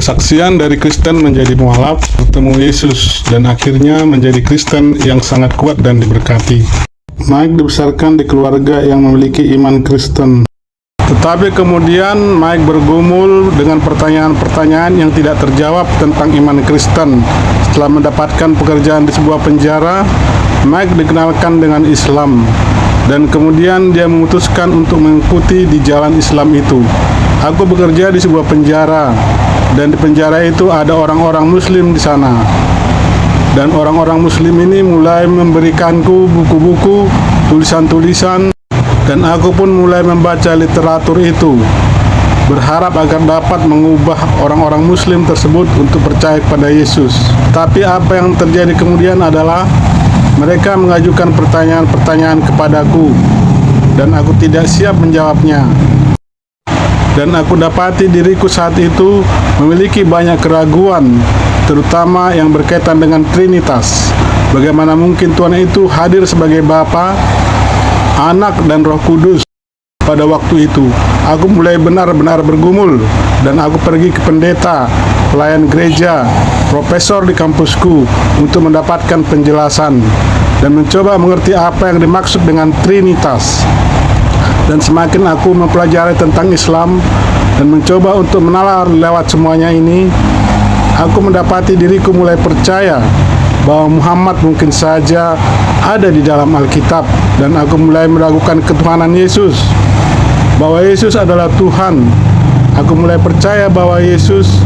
Kesaksian dari Kristen menjadi mualaf, bertemu Yesus, dan akhirnya menjadi Kristen yang sangat kuat dan diberkati. Mike dibesarkan di keluarga yang memiliki iman Kristen. Tetapi kemudian Mike bergumul dengan pertanyaan-pertanyaan yang tidak terjawab tentang iman Kristen. Setelah mendapatkan pekerjaan di sebuah penjara, Mike dikenalkan dengan Islam. Dan kemudian dia memutuskan untuk mengikuti di jalan Islam itu. Aku bekerja di sebuah penjara, dan di penjara itu ada orang-orang Muslim di sana. Dan orang-orang Muslim ini mulai memberikanku buku-buku, tulisan-tulisan, dan aku pun mulai membaca literatur itu, berharap agar dapat mengubah orang-orang Muslim tersebut untuk percaya kepada Yesus. Tapi apa yang terjadi kemudian adalah mereka mengajukan pertanyaan-pertanyaan kepadaku, dan aku tidak siap menjawabnya. Dan aku dapati diriku saat itu memiliki banyak keraguan, terutama yang berkaitan dengan Trinitas. Bagaimana mungkin Tuhan itu hadir sebagai Bapa, Anak, dan Roh Kudus pada waktu itu? Aku mulai benar-benar bergumul, dan aku pergi ke pendeta, pelayan gereja, profesor di kampusku untuk mendapatkan penjelasan dan mencoba mengerti apa yang dimaksud dengan Trinitas. Dan semakin aku mempelajari tentang Islam dan mencoba untuk menalar lewat semuanya ini, aku mendapati diriku mulai percaya bahwa Muhammad mungkin saja ada di dalam Alkitab, dan aku mulai meragukan ketuhanan Yesus, bahwa Yesus adalah Tuhan. Aku mulai percaya bahwa Yesus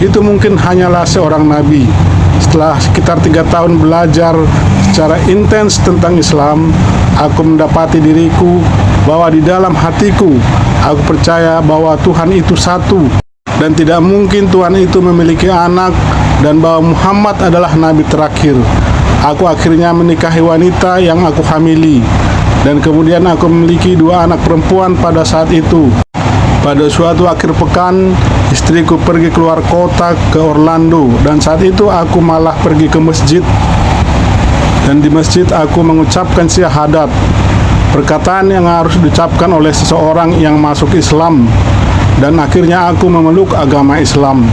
itu mungkin hanyalah seorang nabi. Setelah sekitar 3 tahun belajar secara intens tentang Islam, aku mendapati diriku bahwa di dalam hatiku aku percaya bahwa Tuhan itu satu, dan tidak mungkin Tuhan itu memiliki anak, dan bahwa Muhammad adalah nabi terakhir. Aku akhirnya menikahi wanita yang aku hamili, dan kemudian aku memiliki 2 anak perempuan pada saat itu. Pada suatu akhir pekan, istriku pergi keluar kota ke Orlando, dan saat itu aku malah pergi ke masjid. Dan di masjid aku mengucapkan syahadat, perkataan yang harus diucapkan oleh seseorang yang masuk Islam. Dan akhirnya aku memeluk agama Islam.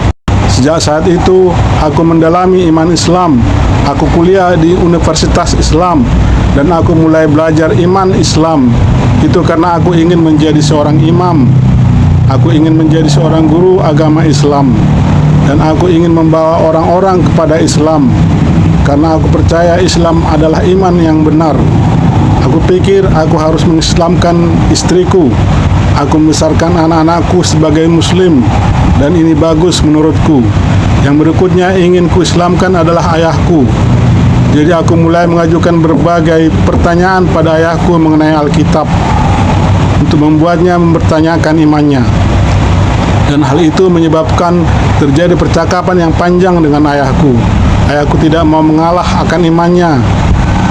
Sejak saat itu aku mendalami iman Islam. Aku kuliah di Universitas Islam, dan aku mulai belajar iman Islam. Itu karena aku ingin menjadi seorang imam. Aku ingin menjadi seorang guru agama Islam, dan aku ingin membawa orang-orang kepada Islam, karena aku percaya Islam adalah iman yang benar. Aku pikir aku harus mengislamkan istriku. Aku membesarkan anak-anakku sebagai Muslim, dan ini bagus menurutku. Yang berikutnya ingin kuislamkan adalah ayahku. Jadi aku mulai mengajukan berbagai pertanyaan pada ayahku mengenai Alkitab, untuk membuatnya mempertanyakan imannya. Dan hal itu menyebabkan terjadi percakapan yang panjang dengan ayahku. Ayahku tidak mau mengalah akan imannya.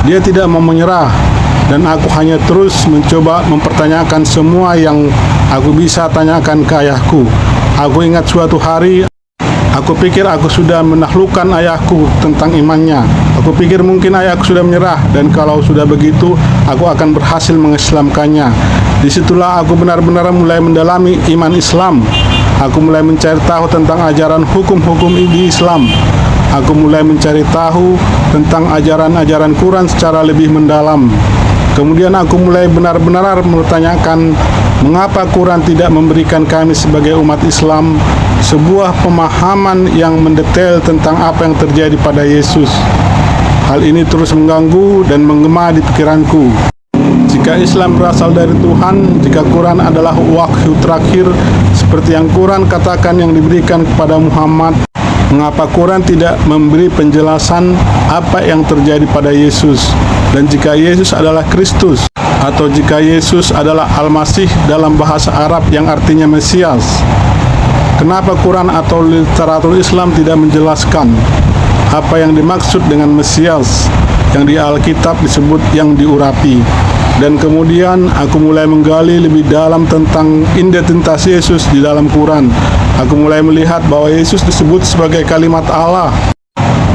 Dia tidak mau menyerah, dan aku hanya terus mencoba mempertanyakan semua yang aku bisa tanyakan ke ayahku. Aku ingat suatu hari, aku pikir aku sudah menaklukkan ayahku tentang imannya. Aku pikir mungkin ayahku sudah menyerah, dan kalau sudah begitu, aku akan berhasil mengislamkannya. Disitulah aku benar-benar mulai mendalami iman Islam. Aku mulai mencari tahu tentang ajaran hukum-hukum di Islam. Aku mulai mencari tahu tentang ajaran-ajaran Quran secara lebih mendalam. Kemudian aku mulai benar-benar mempertanyakan mengapa Quran tidak memberikan kami sebagai umat Islam sebuah pemahaman yang mendetail tentang apa yang terjadi pada Yesus. Hal ini terus mengganggu dan menggema di pikiranku. Jika Islam berasal dari Tuhan, jika Quran adalah wahyu terakhir seperti yang Quran katakan yang diberikan kepada Muhammad, mengapa Quran tidak memberi penjelasan apa yang terjadi pada Yesus? Dan jika Yesus adalah Kristus, atau jika Yesus adalah Al-Masih dalam bahasa Arab yang artinya Mesias, kenapa Quran atau literatur Islam tidak menjelaskan apa yang dimaksud dengan Mesias yang di Alkitab disebut yang diurapi? Dan kemudian aku mulai menggali lebih dalam tentang identitas Yesus di dalam Quran. Aku mulai melihat bahwa Yesus disebut sebagai kalimat Allah,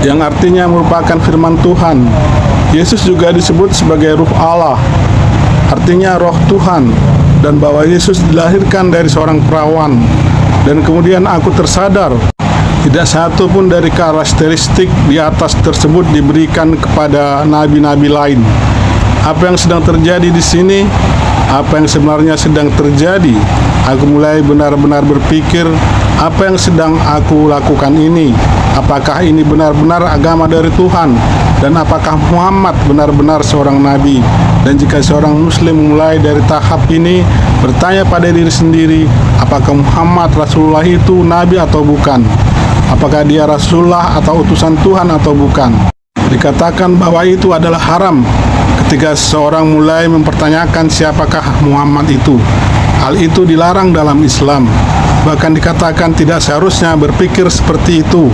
yang artinya merupakan firman Tuhan. Yesus juga disebut sebagai Ruh Allah, artinya Roh Tuhan, dan bahwa Yesus dilahirkan dari seorang perawan. Dan kemudian aku tersadar Tidak satu pun dari karakteristik di atas tersebut diberikan kepada nabi-nabi lain. Apa yang sedang terjadi di sini? Apa yang sebenarnya sedang terjadi? Aku mulai benar-benar berpikir, apa yang sedang aku lakukan ini? Apakah ini benar-benar agama dari Tuhan? Dan apakah Muhammad benar-benar seorang nabi? Dan jika seorang muslim mulai dari tahap ini bertanya pada diri sendiri, apakah Muhammad Rasulullah itu nabi atau bukan? Apakah dia Rasulullah atau utusan Tuhan atau bukan? Dikatakan bahwa itu adalah haram ketika seseorang mulai mempertanyakan siapakah Muhammad itu. Hal itu dilarang dalam Islam. Bahkan dikatakan tidak seharusnya berpikir seperti itu.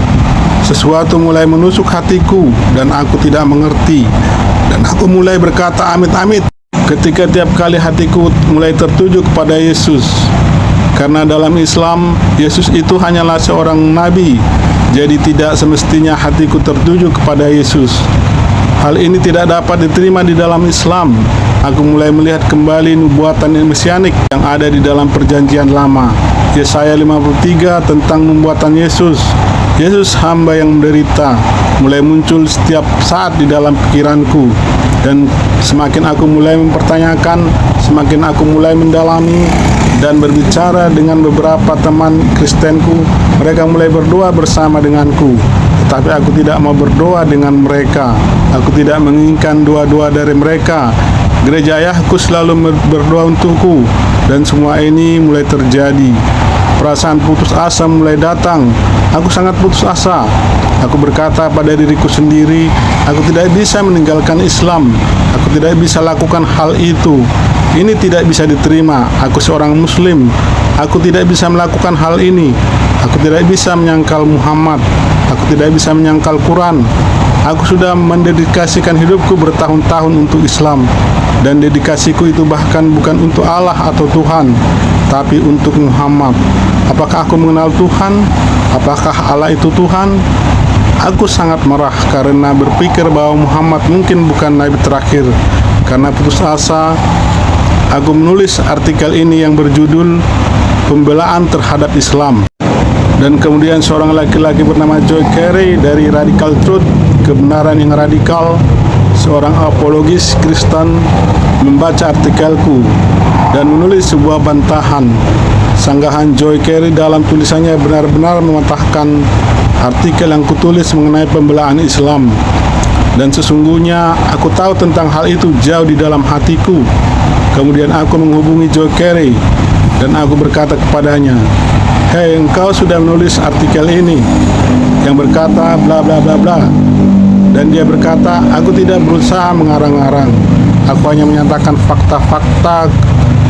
Sesuatu mulai menusuk hatiku dan aku tidak mengerti. Dan aku mulai berkata amit-amit ketika tiap kali hatiku mulai tertuju kepada Yesus. Karena dalam Islam, Yesus itu hanyalah seorang nabi. Jadi tidak semestinya hatiku tertuju kepada Yesus. Hal ini tidak dapat diterima di dalam Islam. Aku mulai melihat kembali nubuatan mesianik yang ada di dalam perjanjian lama. Yesaya 53 tentang nubuatan Yesus. Yesus hamba yang menderita mulai muncul setiap saat di dalam pikiranku. Dan semakin aku mulai mempertanyakan, semakin aku mulai mendalami dan berbicara dengan beberapa teman Kristenku, mereka mulai berdoa bersama denganku. Tetapi aku tidak mau berdoa dengan mereka. Aku tidak menginginkan doa-doa dari mereka. Gereja ayahku selalu berdoa untukku, dan semua ini mulai terjadi. Perasaan putus asa mulai datang. Aku sangat putus asa. Aku berkata pada diriku sendiri, aku tidak bisa meninggalkan Islam. Aku tidak bisa lakukan hal itu. Ini tidak bisa diterima. Aku seorang Muslim. Aku tidak bisa melakukan hal ini. Aku tidak bisa menyangkal Muhammad. Aku tidak bisa menyangkal Quran. Aku sudah mendedikasikan hidupku bertahun-tahun untuk Islam. Dan dedikasiku itu bahkan bukan untuk Allah atau Tuhan, tapi untuk Muhammad. Apakah aku mengenal Tuhan? Apakah Allah itu Tuhan? Aku sangat marah karena berpikir bahwa Muhammad mungkin bukan nabi terakhir. Karena putus asa, aku menulis artikel ini yang berjudul Pembelaan Terhadap Islam. Dan kemudian seorang laki-laki bernama Joy Carey dari Radical Truth, Kebenaran yang Radikal, seorang apologis Kristen, membaca artikelku dan menulis sebuah bantahan. Sanggahan Joy Carey dalam tulisannya benar-benar mematahkan artikel yang kutulis mengenai pembelaan Islam. Dan sesungguhnya aku tahu tentang hal itu jauh di dalam hatiku. Kemudian aku menghubungi Joy Carey dan aku berkata kepadanya, "Hei, engkau sudah menulis artikel ini yang berkata bla bla bla bla." Dan dia berkata, "Aku tidak berusaha mengarang-arang. Aku hanya menyatakan fakta-fakta."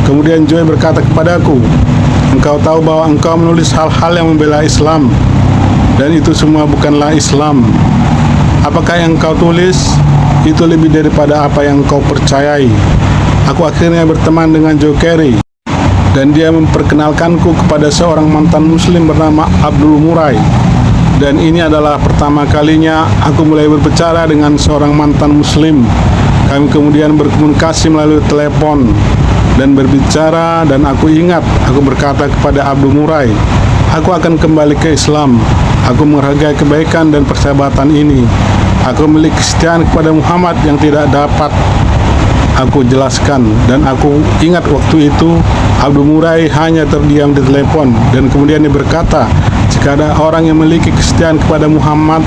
Kemudian Joy berkata kepadaku, "Engkau tahu bahwa engkau menulis hal-hal yang membela Islam, dan itu semua bukanlah Islam. Apakah yang engkau tulis itu lebih daripada apa yang engkau percayai?" Aku akhirnya berteman dengan Joy Carey, dan dia memperkenalkanku kepada seorang mantan muslim bernama Abdul Murray. Dan ini adalah pertama kalinya aku mulai berbicara dengan seorang mantan muslim. Kami kemudian berkomunikasi melalui telepon dan berbicara, dan aku ingat aku berkata kepada Abdul Murray, aku akan kembali ke Islam. Aku menghargai kebaikan dan persahabatan ini. Aku memiliki kesetiaan kepada Muhammad yang tidak dapat aku jelaskan. Dan aku ingat waktu itu Abdul Murray hanya terdiam di telepon, dan kemudian dia berkata, jika ada orang yang memiliki kesetiaan kepada Muhammad,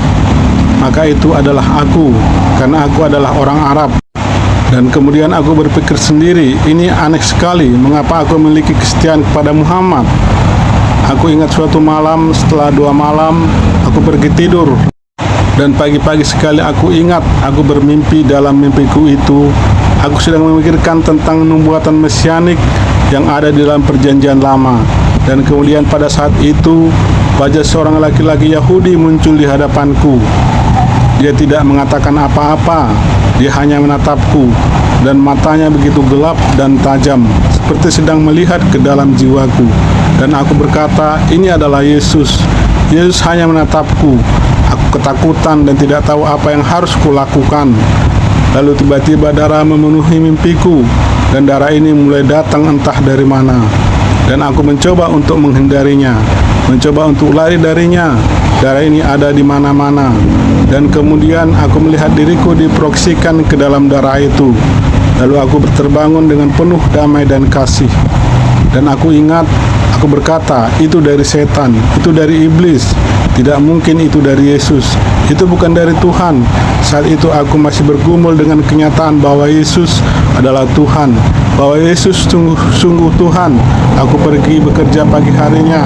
maka itu adalah aku, karena aku adalah orang Arab. Dan kemudian aku berpikir sendiri, ini aneh sekali, mengapa aku memiliki kesetiaan kepada Muhammad? Aku ingat suatu malam, setelah 2 malam, aku pergi tidur. Dan pagi-pagi sekali aku ingat, aku bermimpi. Dalam mimpiku itu, aku sedang memikirkan tentang nubuatan mesianik yang ada di dalam perjanjian lama. Dan kemudian pada saat itu, wajah seorang laki-laki Yahudi muncul di hadapanku. Dia tidak mengatakan apa-apa, dia hanya menatapku, dan matanya begitu gelap dan tajam, seperti sedang melihat ke dalam jiwaku. Dan aku berkata, ini adalah Yesus. Yesus hanya menatapku. Aku ketakutan dan tidak tahu apa yang harus kulakukan. Lalu tiba-tiba darah memenuhi mimpiku, dan darah ini mulai datang entah dari mana. Dan aku mencoba untuk menghindarinya, mencoba untuk lari darinya. darah ini ada di mana-mana. Dan kemudian aku melihat diriku diproyeksikan ke dalam darah itu. Lalu aku terbangun dengan penuh damai dan kasih. Dan aku ingat, aku berkata, itu dari setan, itu dari iblis. Tidak mungkin itu dari Yesus. Itu bukan dari Tuhan. Saat itu aku masih bergumul dengan kenyataan bahwa Yesus adalah Tuhan, bahwa Yesus sungguh Tuhan. Aku pergi bekerja pagi harinya.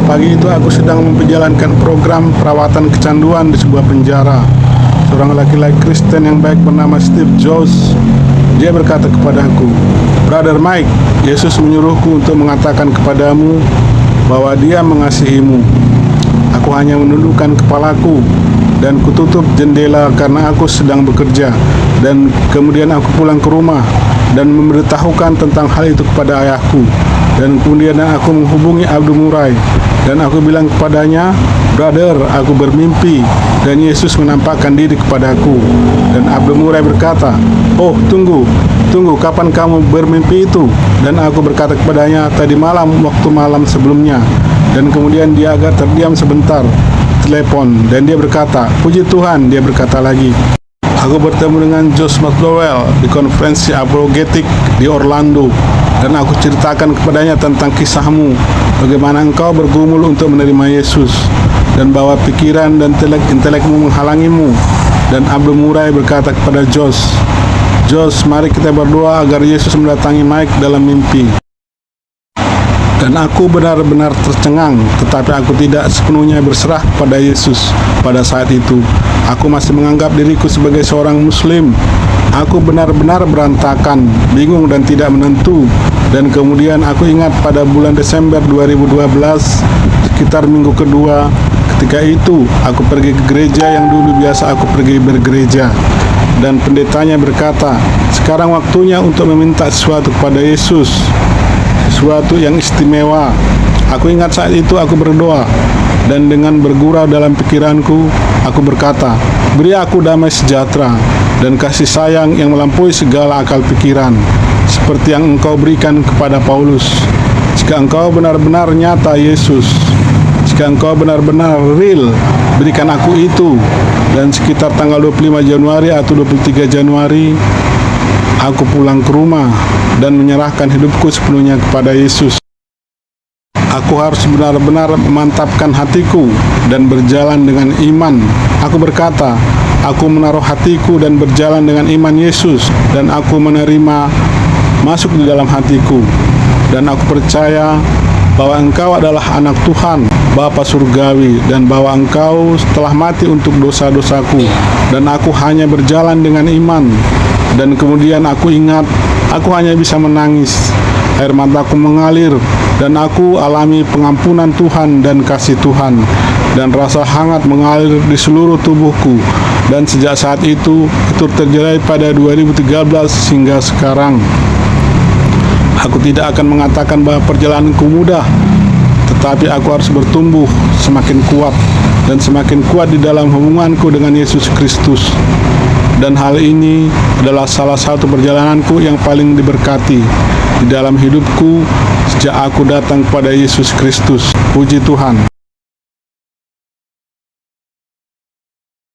Pagi itu aku sedang menjalankan program perawatan kecanduan di sebuah penjara. Seorang laki-laki Kristen yang baik bernama Steve Jobs, dia berkata kepadaku, "Brother Mike, Yesus menyuruhku untuk mengatakan kepadamu bahwa Dia mengasihimu." Aku hanya menundukkan kepalaku dan kututup jendela karena aku sedang bekerja. Dan kemudian aku pulang ke rumah dan memberitahukan tentang hal itu kepada ayahku. Dan kemudian aku menghubungi Abdul Murai dan aku bilang kepadanya, "Brother, aku bermimpi dan Yesus menampakkan diri kepadaku." Dan Abdul Murai berkata, "Oh, tunggu, kapan kamu bermimpi itu?" Dan aku berkata kepadanya, "Tadi malam, waktu malam sebelumnya." Dan kemudian dia agak terdiam sebentar, telepon, dan dia berkata, "Puji Tuhan," dia berkata lagi. Aku bertemu dengan Josh McDowell di konferensi apologetik di Orlando, dan aku ceritakan kepadanya tentang kisahmu, bagaimana engkau bergumul untuk menerima Yesus, dan bahwa pikiran dan intelekmu menghalangimu. Dan Abdul Murai berkata kepada Josh, "Mari kita berdoa agar Yesus mendatangi Mike dalam mimpi." Dan aku benar-benar tercengang, tetapi aku tidak sepenuhnya berserah kepada Yesus pada saat itu. Aku masih menganggap diriku sebagai seorang Muslim. Aku benar-benar berantakan, bingung dan tidak menentu. Dan kemudian aku ingat pada bulan Desember 2012, sekitar minggu kedua, ketika itu aku pergi ke gereja yang dulu biasa aku pergi bergereja. Dan pendetanya berkata, "Sekarang waktunya untuk meminta sesuatu kepada Yesus, sesuatu yang istimewa." Aku ingat saat itu aku berdoa, dan dengan bergurau dalam pikiranku, aku berkata, "Beri aku damai sejahtera dan kasih sayang yang melampaui segala akal pikiran, seperti yang Engkau berikan kepada Paulus. Jika Engkau benar-benar nyata, Yesus, jika Engkau benar-benar real, berikan aku itu." Dan sekitar tanggal 25 Januari atau 23 Januari, aku pulang ke rumah dan menyerahkan hidupku sepenuhnya kepada Yesus. Aku harus benar-benar memantapkan hatiku dan berjalan dengan iman. Aku berkata, aku menaruh hatiku dan berjalan dengan iman Yesus, dan aku menerima masuk di dalam hatiku. Dan aku percaya bahwa Engkau adalah anak Tuhan, Bapa Surgawi, dan bahwa Engkau telah mati untuk dosa-dosaku, dan aku hanya berjalan dengan iman. Dan kemudian aku ingat, aku hanya bisa menangis, air mataku mengalir, dan aku alami pengampunan Tuhan dan kasih Tuhan, dan rasa hangat mengalir di seluruh tubuhku. Dan sejak saat itu terjadi pada 2013 hingga sekarang. Aku tidak akan mengatakan bahwa perjalananku mudah, tetapi aku harus bertumbuh semakin kuat dan semakin kuat di dalam hubunganku dengan Yesus Kristus. Dan hal ini adalah salah satu perjalananku yang paling diberkati di dalam hidupku sejak aku datang kepada Yesus Kristus. Puji Tuhan.